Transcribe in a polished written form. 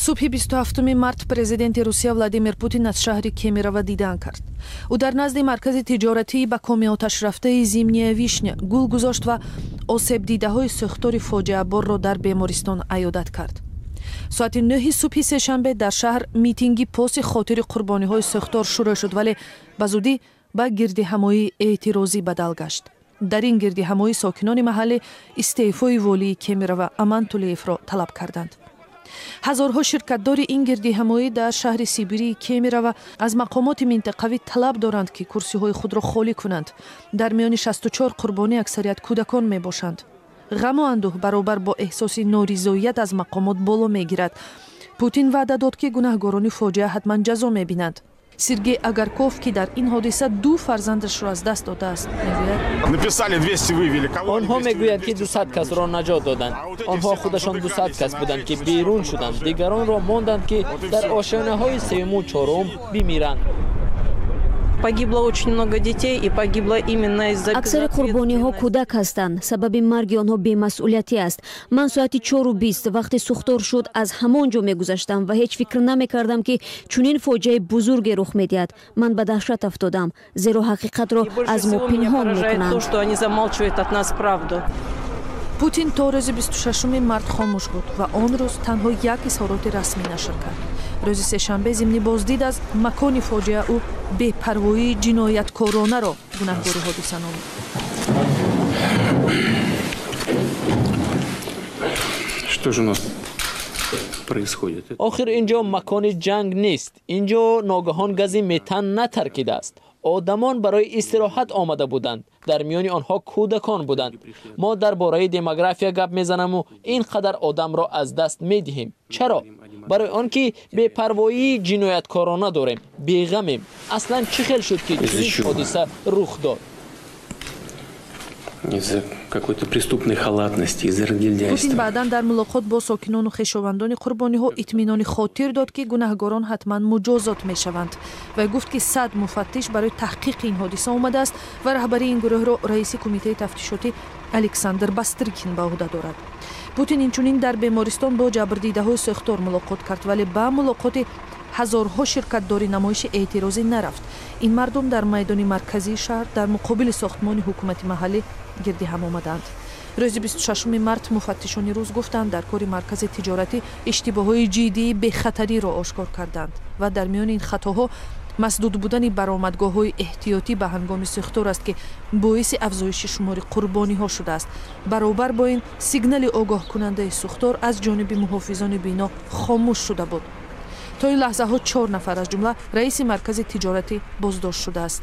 صبح 27 مارت پرزیدنت روسیه ولادیمیر پوتین از شهر کمیرو دیدن کرد. او در نزد مرکز تجارتی با کمی آتش رفته زمینی ویشنیا گل گذاشت و آسیب دیده های ساختار فاجعه بار را در بیمارستان عیادت کرد. ساعت 9 صبح سه‌شنبه در شهر میتینگی پاس خاطر قربانی‌های ساختار شروع شد ولی به زودی به گردهمایی اعتراضی بدل گشت. در این گردهمایی ساکنان محله استعفای والی کمیرو امان تولیف را طلب کردند. هزارها شرکتدار این گردهمایی در شهر سیبیری کمیرو از مقامات منطقوی طلب دارند که کرسی‌های خود را خالی کنند. در میان 64 قربانی اکثریت کودکان می باشند. غم و اندوه برابر با احساس نارضایت از مقامات بالا میگیرد. پوتین وعده داد که گناهکاران فاجعه حتما جزا میبینند. سرگئی اگرکوف که در این حادثه 2 فرزندش را از دست داده است میگوید آنها میگویند که 200 کس را نجات دادند. آنها خودشان 200 کس بودند که بیرون شدند. دیگران را ماندند که در آشیانه های سوم و چهارم بمیرند. اکثر قربانی ها کودک هستند. سبب مرگ آنها بی‌مسئولیتی است. من ساعت 4:20 وقتی سوختار شد از همانجا میگذشتم و هیچ فکر نمیکردم که چنین فاجعه بزرگی رخ میدهد. من به دهشت افتادم زیرا حقیقت را از ما پنهان میکنند. پوتین تا روز 26 مارت خاموش بود و آن روز تنها یک اظهارات رسمی نشر کرد. روز سه‌شنبه ضمن بازدید از مکان فاجعه او بی‌پروایی جنایتکارانه را گناهکار حادثه نامید. Что же у нас происходит? آخر اینجا مکان جنگ نیست. اینجا ناگهان گازی متن نترکیده است. آدمان برای استراحت آمده بودند. در میان آنها کودکان بودند. ما درباره دموگرافی گپ میزنیم و اینقدر آدم را از دست میدهیم. چرا؟ برای آنکه بی‌پروایی جنایتکارانه داریم. بی‌غمیم. اصلا چه خیل شد که این حادثه رخ داد؟ Из-за какой-то преступной халатности, из-за разгильдяйства. پوتین بعداً در ملاقات با ساکنان و خویشاوندان قربانی‌ها اطمینان خاطر داد که گناهکاران حتما مجازات می‌شوند و گفت که 100 مفتش برای تحقیق این حادثه آمده است و رهبری این گروه را رئیس کمیته تفتیشاتی الکساندر باسترکین به عهده دارد. پوتین اینچنین در بیمارستان با جبردیده‌های ساختار ملاقات کرد ولی با ملاقات هزارها شرکتدار نمایش اعتراضی نرفت. این مردم در میدان مرکزی شهر در مقابل ساختمان حکومت محلی گرد هم آمدند. روز 26 مارت مفتشان روز گفتند در کار مرکز تجارتی اشتباهات جدی به خطری را آشکار کردند و در میان این خطاها مسدود بودن برآمدگاه‌های احتیاطی به هنگام ساختار است که باعث افزایش شمار قربانی‌ها شده است. برابر با این سیگنال آگاه کننده ساختار از جانب محافظان بنا خاموش شده بود. تا این لحظه ها 4 نفر از جمله رئیس مرکز تجارتی بازداشت شده است.